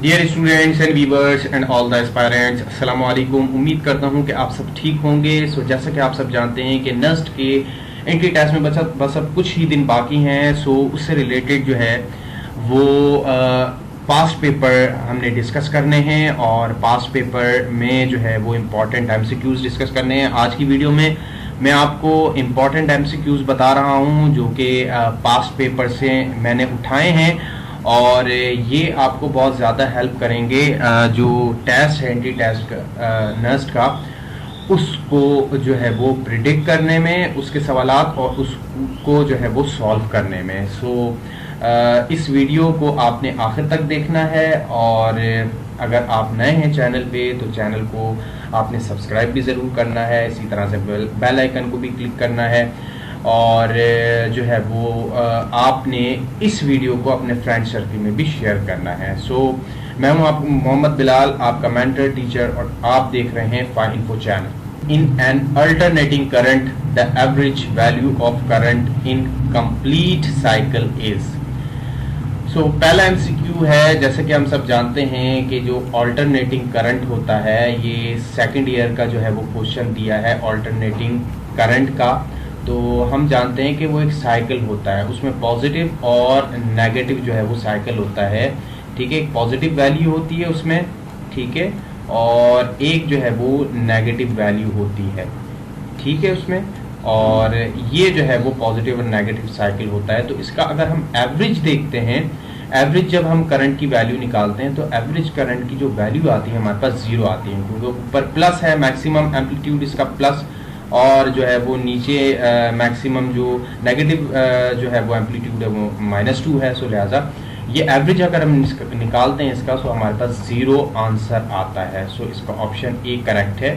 Dear students and viewers and all the aspirants, अस्सलाम वालेकुम। उम्मीद करता हूं कि आप सब ठीक होंगे। जैसा कि आप सब जानते हैं कि नस्ट के एंट्री टेस्ट में बस अब कुछ ही दिन बाकी हैं। उससे रिलेटेड जो है वो पास्ट पेपर हमने डिस्कस करने हैं और पास्ट पेपर में जो है वो इम्पॉर्टेंट एमसीक्यूज डिस्कस करने हैं। आज की वीडियो में मैं आपको इम्पॉर्टेंट एमसीक्यूज बता रहा हूं जो कि पास्ट पेपर से मैंने उठाए हैं और ये आपको बहुत ज़्यादा हेल्प करेंगे। जो टेस्ट है एंट्री टेस्ट नस्ट का, उसको जो है वो प्रिडिक्ट करने में, उसके सवालात और उसको जो है वो सॉल्व करने में। इस वीडियो को आपने आखिर तक देखना है और अगर आप नए हैं चैनल पे तो चैनल को आपने सब्सक्राइब भी ज़रूर करना है। इसी तरह से बेल आइकन को भी क्लिक करना है और जो है वो आपने इस वीडियो को अपने फ्रेंड सर्कल में भी शेयर करना है। मैं हूं आप मोहम्मद बिलाल, आपका मेंटर टीचर, और आप देख रहे हैं FineInfo channel. In an alternating current the average value of current in complete cycle is. पहला एमसीक्यू है, जैसे कि हम सब जानते हैं कि जो अल्टरनेटिंग करंट होता है, ये सेकंड ईयर का जो है वो क्वेश्चन दिया है अल्टरनेटिंग करंट का। तो हम जानते हैं कि वो एक साइकिल होता है, उसमें पॉजिटिव और नेगेटिव जो है वो साइकिल होता है। ठीक है, एक पॉजिटिव वैल्यू होती है उसमें, ठीक है, और एक जो है वो नेगेटिव वैल्यू होती है, ठीक है उसमें। और ये जो है वो पॉजिटिव और नेगेटिव साइकिल होता है। तो इसका अगर हम एवरेज देखते हैं, एवरेज जब हम करंट की वैल्यू निकालते हैं तो एवरेज करंट की जो वैल्यू आती है हमारे पास 0 आती है, क्योंकि ऊपर प्लस है, मैक्सिमम एम्पलीट्यूड इसका प्लस, और जो है वो नीचे मैक्सिमम जो नेगेटिव जो है वो एम्पलीट्यूड है वो -2 है। लिहाजा ये एवरेज अगर हम निकालते हैं इसका, हमारे पास 0 आंसर आता है। इसका ऑप्शन ए करेक्ट है।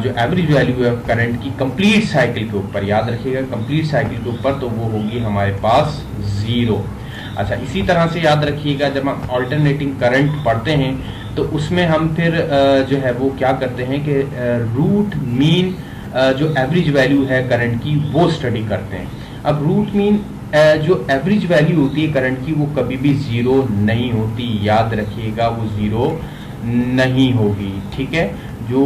जो एवरेज वैल्यू है करंट की कंप्लीट साइकिल के ऊपर, याद रखिएगा कंप्लीट साइकिल के ऊपर, तो वो होगी हमारे पास 0। अच्छा, इसी तरह से याद रखिएगा जब हम अल्टरनेटिंग करंट पढ़ते हैं तो उसमें हम फिर जो है वो क्या करते हैं कि रूट मीन जो एवरेज वैल्यू है करंट की वो स्टडी करते हैं। अब रूट मीन जो एवरेज वैल्यू होती है करंट की वो कभी भी 0 नहीं होती, याद रखिएगा वो 0 नहीं होगी। ठीक है, जो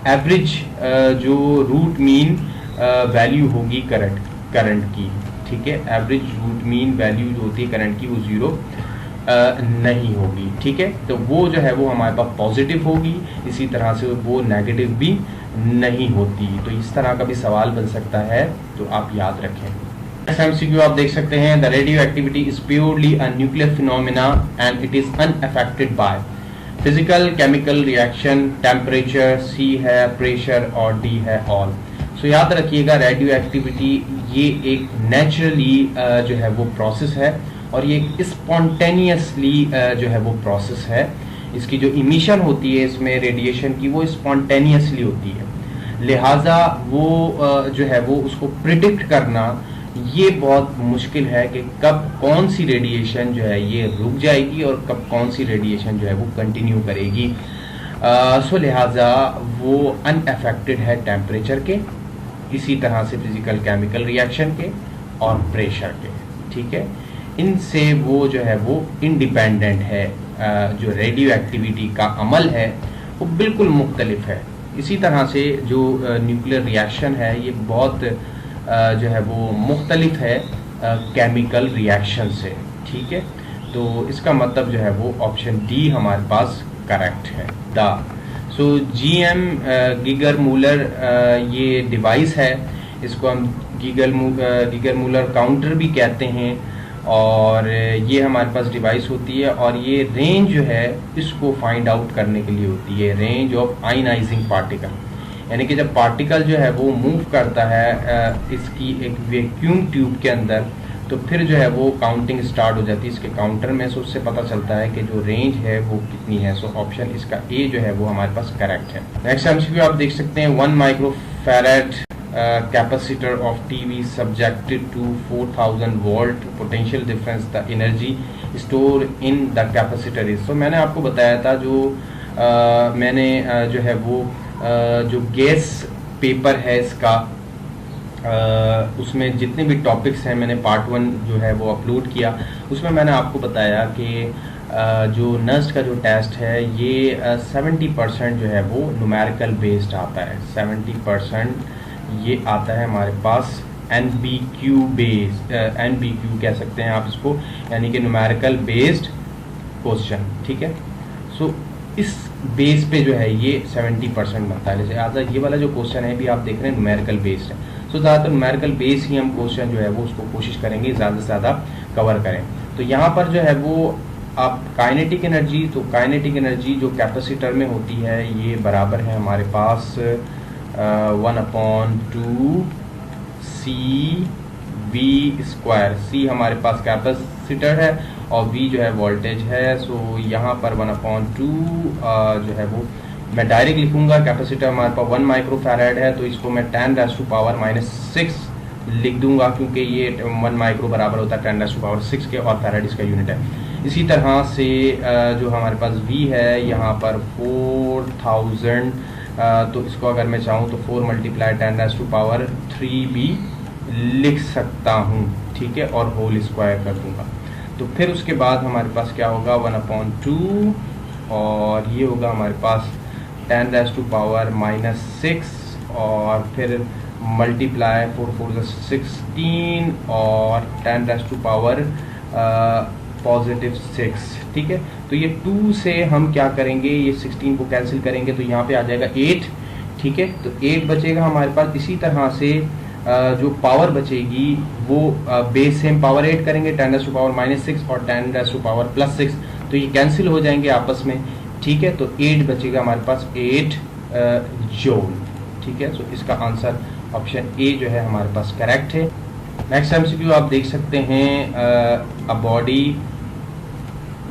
एवरेज जो रूट मीन वैल्यू होगी करंट की, ठीक है, एवरेज रूट मीन वैल्यू जो होती है करंट की वो 0 नहीं होगी। ठीक है, तो वो जो है वो हमारे पास पॉजिटिव होगी, इसी तरह से वो नेगेटिव भी नहीं होती। तो इस तरह का भी सवाल बन सकता है, तो आप याद रखें। एमसीक्यू आप देख सकते हैं, the radioactivity is purely a nuclear phenomena and it is unaffected by physical chemical reaction, temperature, सी है, प्रेशर, और डी है ऑल। याद रखिएगा रेडियो एक्टिविटी ये एक नेचुरली जो है वो प्रोसेस है और ये एक स्पॉन्टेनियसली जो है वो प्रोसेस है। इसकी जो इमिशन होती है इसमें रेडिएशन की वो स्पॉन्टेनियसली होती है, लिहाजा वो जो है वो उसको प्रिडिक्ट करना ये बहुत मुश्किल है कि कब कौन सी रेडिएशन जो है ये रुक जाएगी और कब कौन सी रेडिएशन जो है वो कंटिन्यू करेगी। लिहाजा वो अनअफेक्टेड है टेम्परेचर के, इसी तरह से फिजिकल केमिकल रिएक्शन के और प्रेशर के। ठीक है, इनसे वो जो है वो इंडिपेंडेंट है। जो रेडियो एक्टिविटी का अमल है वो बिल्कुल मुख्तलिफ है। इसी तरह से जो न्यूक्लियर रिएक्शन है ये बहुत जो है वो मुख्तलिफ है केमिकल रिएक्शन से। ठीक है, तो इसका मतलब जो है वो ऑप्शन डी हमारे पास करेक्ट है। GM गीगर मूलर ये डिवाइस है, इसको हम गीगर मूलर काउंटर भी कहते हैं, और ये हमारे पास डिवाइस होती है और ये रेंज जो है इसको फाइंड आउट करने के लिए होती है, रेंज ऑफ आयनाइजिंग पार्टिकल। यानी कि जब पार्टिकल जो है वो मूव करता है इसकी एक वैक्यूम ट्यूब के अंदर, तो फिर जो है वो काउंटिंग स्टार्ट हो जाती है इसके काउंटर में। उससे पता चलता है कि जो रेंज है वो कितनी है। ऑप्शन इसका ए जो है वो हमारे पास करेक्ट है। नेक्स्ट एमसीक्यू आप देख सकते हैं, 1 microfarad capacitor of TV subjected to 4000 volt potential difference, the energy store in the capacitor is. मैंने आपको बताया था जो मैंने जो है वो जो गैस पेपर है इसका उसमें जितने भी टॉपिक्स हैं मैंने पार्ट 1 जो है वो अपलोड किया, उसमें मैंने आपको बताया कि जो नस्ट का जो टेस्ट है ये 70% जो है वो न्यूमेरिकल बेस्ड आता है। 70% ये आता है हमारे पास NBQ बेस्ड, NBQ कह सकते हैं आप इसको, यानी कि न्यूमेरिकल बेस्ड क्वेश्चन, ठीक है। सो इस बेस पे जो है ये 70% बनता है। जैसे आज ये वाला जो क्वेश्चन है भी आप देख रहे हैं न्यूमेरिकल बेस्ड है, सो ज़्यादातर न्यूमेरिकल बेस ही हम क्वेश्चन जो है वो उसको कोशिश करेंगे ज़्यादा से ज़्यादा कवर करें। तो यहाँ पर जो है वो आप काइनेटिक एनर्जी, तो काइनेटिक एनर्जी जो कैपेसिटर में होती है ये बराबर है हमारे पास 1/2 CV²। C हमारे पास कैपेसिटर है और V जो है वोल्टेज है। सो यहाँ पर 1/2 जो है वो मैं डायरेक्ट लिखूंगा। कैपेसिटर हमारे पास 1 माइक्रोफैराड है, तो इसको मैं 10⁻⁻⁶ लिख दूंगा, क्योंकि ये 1 माइक्रो बराबर होता है 10⁻⁶ के, और फैराड इसका यूनिट है। इसी तरह से जो हमारे पास V है यहाँ पर 4000, तो इसको अगर मैं चाहूँ तो 4 × 10⁻³ भी लिख सकता हूँ, ठीक है, और होल स्क्वायर कर दूंगा। तो फिर उसके बाद हमारे पास क्या होगा 1/2, और ये होगा हमारे पास 10⁻⁻⁶, और फिर मल्टीप्लाई 4 4 16 और 10⁻⁻⁶, ठीक है। तो ये 2 से हम क्या करेंगे, ये 16 को कैंसिल करेंगे तो यहाँ पे आ जाएगा 8, ठीक है। तो 8 बचेगा हमारे पास। इसी तरह से जो पावर बचेगी वो बेस से हम पावर 8 करेंगे 10⁻⁻⁶ और 10⁻+6, तो ये कैंसिल हो जाएंगे आपस में, ठीक है। तो 8 बचेगा हमारे पास 8 जूल, ठीक है। सो इसका आंसर ऑप्शन ए जो है हमारे पास करेक्ट है। नेक्स्ट MCQ आप देख सकते हैं, a body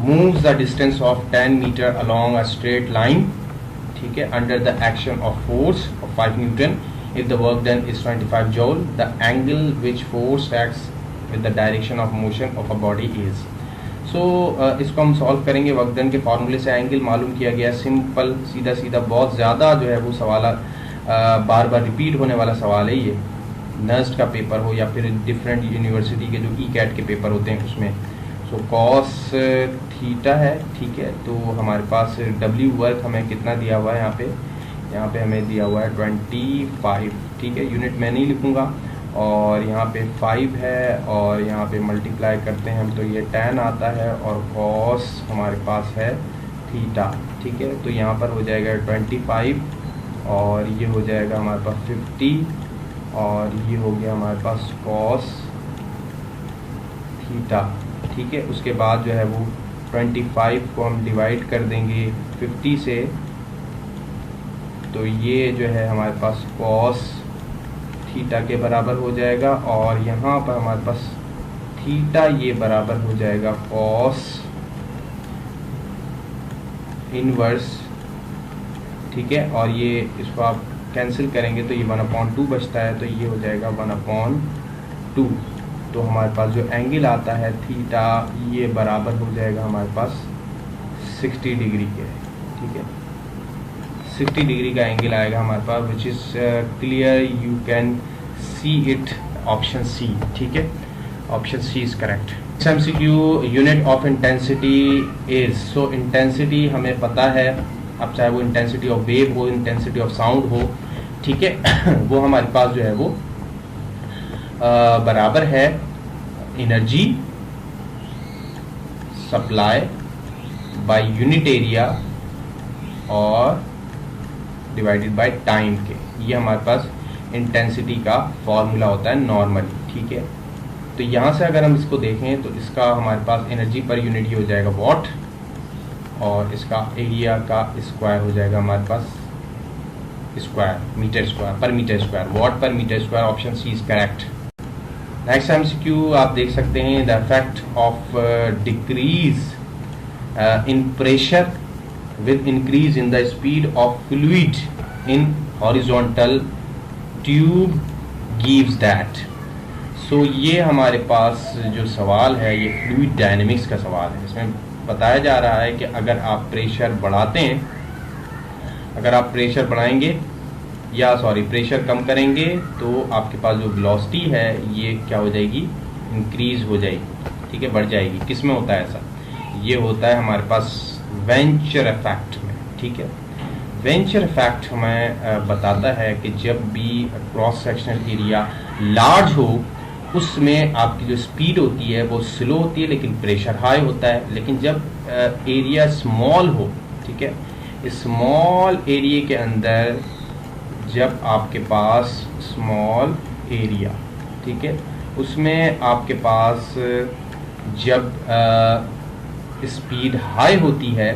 moves the distance of 10 metre along a straight line, ठीक है, under the action of force of 5 newton. If the work done is 25 joule, the angle which force acts with the direction of motion of a body is. So इसको हम solve करेंगे। Work done के फार्मूले से angle मालूम किया गया, simple सीधा सीधा, बहुत ज़्यादा जो है वो सवाल बार बार रिपीट होने वाला सवाल है ये, नर्स्ट का पेपर हो या फिर डिफरेंट यूनिवर्सिटी के जो ECAT के पेपर होते हैं उसमें। सो कॉस थीटा है, ठीक है। तो हमारे पास W वर्क हमें कितना दिया हुआ है यहाँ पे हमें दिया हुआ है 25, ठीक है। यूनिट मैं नहीं लिखूँगा, और यहाँ पे 5 है, और यहाँ पे मल्टीप्लाई करते हैं हम तो ये 10 आता है, और कॉस हमारे पास है थीटा, ठीक है। तो यहाँ पर हो जाएगा 25, और ये हो जाएगा हमारे पास 50, और ये हो गया हमारे पास कॉस थीटा, ठीक है। उसके बाद जो है वो 25 को हम डिवाइड कर देंगे 50 से, तो ये जो है हमारे पास कॉस थीटा के बराबर हो जाएगा, और यहाँ पर हमारे पास थीटा ये बराबर हो जाएगा कॉस इनवर्स, ठीक है। और ये इसको आप कैंसिल करेंगे तो ये 1/2 बचता है, तो ये हो जाएगा 1/2। तो हमारे पास जो एंगल आता है थीटा ये बराबर हो जाएगा हमारे पास 60 डिग्री के, ठीक है। 60 डिग्री का एंगल आएगा हमारे पास, which is clear, you can see it, option C, ठीक है। Option C is correct. MCQ unit of intensity is, so intensity हमें पता है, अब चाहे वो इंटेंसिटी ऑफ वेव हो, इंटेंसिटी ऑफ साउंड हो, ठीक है, वो हमारे पास जो है वो बराबर है energy supply by unit area और डिवाइडेड बाय टाइम के। ये हमारे पास इंटेंसिटी का फॉर्मूला होता है नॉर्मली, ठीक है। तो यहाँ से अगर हम इसको देखें तो इसका हमारे पास एनर्जी पर यूनिट ही हो जाएगा वॉट, और इसका एरिया का स्क्वायर हो जाएगा हमारे पास square, metre square per metre square, watt per metre square. Option C is correct. Next MCQ आप देख सकते हैं, the effect of decrease in pressure with increase in the speed of fluid in horizontal tube gives that। so ये हमारे पास जो सवाल है ये फ्लूइड डायनेमिक्स का सवाल है। इसमें बताया जा रहा है कि अगर आप प्रेशर बढ़ाते हैं, अगर आप प्रेशर बढ़ाएंगे या प्रेशर कम करेंगे तो आपके पास जो वेलोसिटी है ये क्या हो जाएगी, इंक्रीज हो जाएगी, ठीक है, बढ़ जाएगी। किस में होता है ऐसा, ये होता है हमारे पास वेंचर इफेक्ट में, ठीक है। वेंचर इफेक्ट हमें बताता है कि जब भी क्रॉस सेक्शनल एरिया लार्ज हो उसमें आपकी जो स्पीड होती है वो स्लो होती है लेकिन प्रेशर हाई होता है। लेकिन जब एरिया स्मॉल हो, ठीक है, स्मॉल एरिया के अंदर जब आपके पास स्मॉल एरिया, ठीक है, उसमें आपके पास जब स्पीड हाई होती है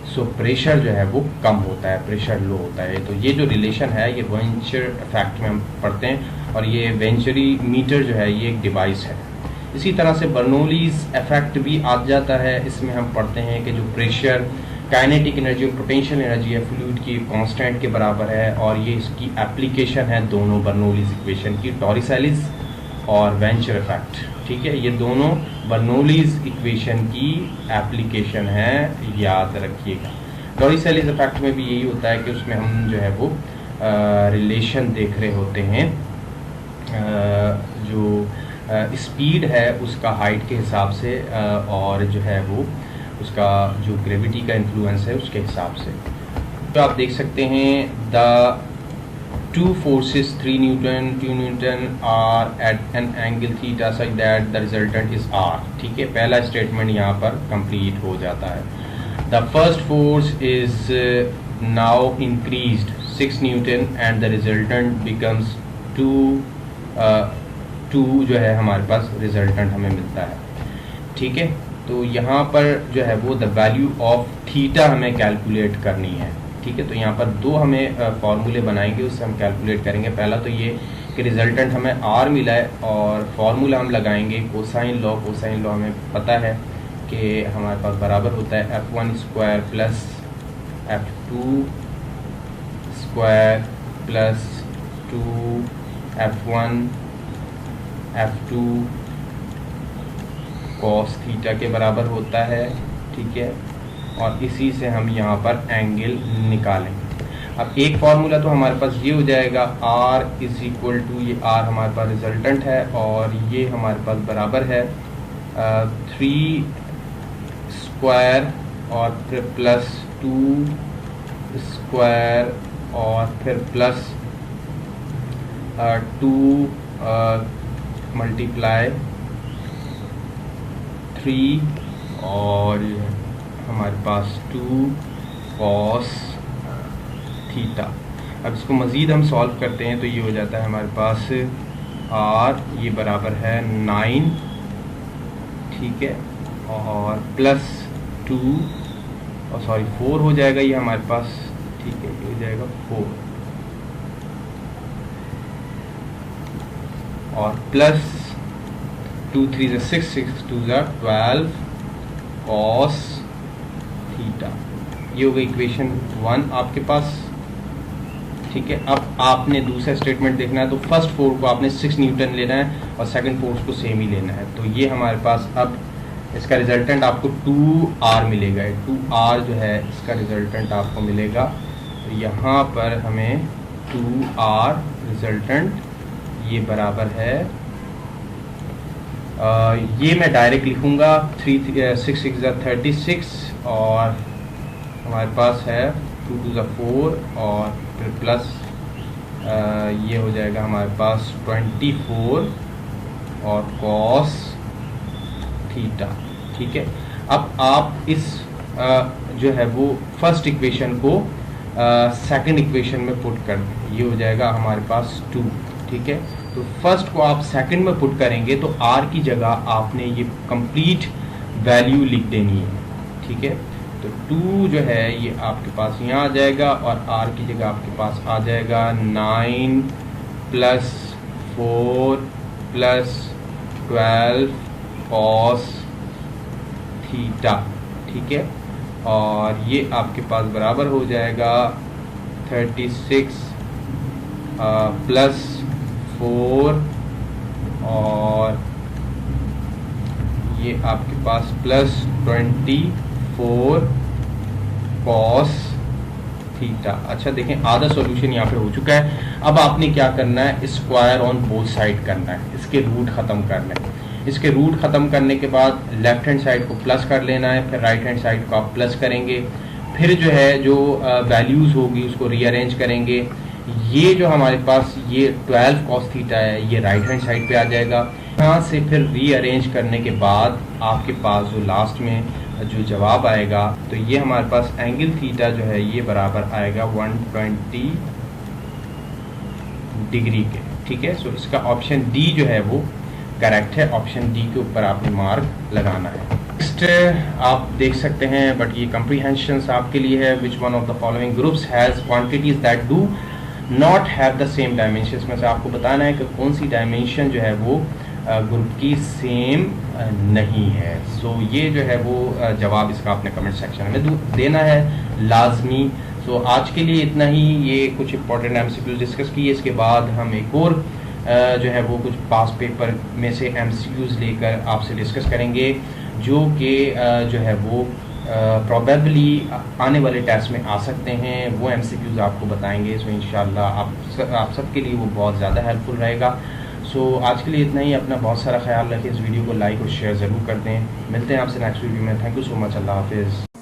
सो प्रेशर जो है वो कम होता है, प्रेशर लो होता है। तो ये जो रिलेशन है ये वेंचर इफेक्ट में हम पढ़ते हैं और ये वेंचरी मीटर जो है ये एक डिवाइस है। इसी तरह से बर्नौलीज इफेक्ट भी आ जाता है। इसमें हम पढ़ते हैं कि जो प्रेशर, काइनेटिक एनर्जी और पोटेंशियल एनर्जी है फ्लूइड की कांस्टेंट के बराबर है और ये इसकी एप्लीकेशन है दोनों बर्नौलीज इक्वेशन की, टॉरिसेलिस और वेंचर इफेक्ट, ठीक है। ये दोनों बर्नौलीज इक्वेशन की एप्लीकेशन है, याद रखिएगा। टॉरिसेलिस इफेक्ट में भी यही होता है कि उसमें हम जो है वो रिलेशन देख रहे होते हैं, जो स्पीड है उसका हाइट के हिसाब से और जो है वो उसका जो ग्रेविटी का इन्फ्लुएंस है उसके हिसाब से। तो आप देख सकते हैं the two forces 3 Newton 2 Newton are at an angle theta such that the resultant is R, ठीक है। पहला स्टेटमेंट यहाँ पर कंप्लीट हो जाता है। The first force is now increased 6 Newton and the resultant becomes 2 जो है हमारे पास रिजल्टेंट हमें मिलता है, ठीक है। तो यहाँ पर जो है वो द वैल्यू ऑफ थीटा हमें कैलकुलेट करनी है, ठीक है। तो यहाँ पर दो हमें फार्मूले बनाएंगे, उससे हम कैलकुलेट करेंगे। पहला तो ये कि रिजल्टेंट हमें आर मिला है और फार्मूला हम लगाएंगे कोसाइन लॉ। कोसाइन लॉ हमें पता है कि हमारे पास बराबर होता है f1 square plus f2 square plus 2f1 f2 cos theta के बराबर होता है, ठीक है। और इसी से हम यहाँ पर एंगल निकालेंगे। अब एक फार्मूला तो हमारे पास ये हो जाएगा R इज इक्वल टू, ये R हमारे पास रिजल्टेंट है और ये हमारे पास बराबर है 3 स्क्वायर और फिर प्लस 2 स्क्वायर और फिर प्लस 2 मल्टीप्लाई 3 और हमारे पास 2 कॉस थीटा। अब इसको मज़ीद हम सॉल्व करते हैं तो ये हो जाता है हमारे पास R ये बराबर है 9, ठीक है, और प्लस 2 और सॉरी 4 हो जाएगा ये हमारे पास, ठीक है, ये हो जाएगा 4 और प्लस 2 3 = 6 6 2 = 12 कॉस थीटा। ये हो गई इक्वेशन 1 आपके पास, ठीक है। अब आपने दूसरा स्टेटमेंट देखना है तो फर्स्ट फोर्स को आपने 6 न्यूटन लेना है और सेकंड फोर्स को सेम ही लेना है। तो ये हमारे पास अब इसका रिजल्टेंट आपको 2R मिलेगा। 2R जो है इसका रिजल्टेंट आपको मिलेगा। तो यहाँ पर हमें 2R रिजल्टेंट ये बराबर है, ये मैं डायरेक्ट लिखूँगा 3 6 6 = 36 और हमारे पास है 2 2 = 4 और फिर प्लस ये हो जाएगा हमारे पास 24 और कॉस थीटा, ठीक है। अब आप इस जो है वो फर्स्ट इक्वेशन को सेकंड इक्वेशन में पुट कर दें, ये हो जाएगा हमारे पास 2, ठीक है। तो फर्स्ट को आप सेकंड में पुट करेंगे तो R की जगह आपने ये कंप्लीट वैल्यू लिख देनी है, ठीक है। तो 2 जो है ये आपके पास यहाँ आ जाएगा और R की जगह आपके पास आ जाएगा 9 + 4 + 12 कॉस थीटा, ठीक है। और ये आपके पास बराबर हो जाएगा 36 + 4 और ये आपके पास प्लस 24 कॉस थीटा। अच्छा देखें आधा सॉल्यूशन यहाँ पे हो चुका है। अब आपने क्या करना है, स्क्वायर ऑन बोथ साइड करना है, इसके रूट ख़त्म करना है। इसके रूट ख़त्म करने के बाद लेफ़्ट हैंड साइड को प्लस कर लेना है, फिर राइट हैंड साइड को आप प्लस करेंगे, फिर जो है जो वैल्यूज़ होगी उसको रीअरेंज करेंगे। ये जो हमारे पास ये 12 cos थीटा है ये राइट हैंड साइड पे आ जाएगा। यहाँ से फिर रीअरेंज करने के बाद आपके पास जो लास्ट में जो जवाब आएगा तो ये हमारे पास एंगल थीटा जो है ये बराबर आएगा 120 डिग्री के। ठीक है, सो इसका ऑप्शन डी जो है वो करेक्ट है। ऑप्शन डी के ऊपर आपने मार्क लगाना है। नेक्स्ट आप देख सकते हैं, बट ये कम्प्रीहेंशन आपके लिए है। Which one of the following groups has quantities that do not have the same dimension. में से आपको बताना है कि कौन सी डायमेंशन जो है वो ग्रुप की सेम नहीं है। सो ये जो है वो जवाब इसका आपने कमेंट सेक्शन में देना है लाजमी। सो आज के लिए इतना ही। ये कुछ इंपॉर्टेंट एमसीक्यूज डिस्कस किए, इसके बाद हम एक और जो है वो कुछ पास पेपर में से एमसीक्यूज लेकर आपसे डिस्कस करेंगे जो कि जो है वो प्रॉबेबली आने वाले टेस्ट में आ सकते हैं। वो एमसीक्यूज आपको बताएंगे। सो इंशाल्लाह आप सबके लिए वो बहुत ज़्यादा हेल्पफुल रहेगा। सो आज के लिए इतना ही। अपना बहुत सारा ख्याल रखें। इस वीडियो को लाइक और शेयर ज़रूर कर दें। मिलते हैं आपसे नेक्स्ट वीडियो में। Thank you so much. अल्लाह हाफिज़।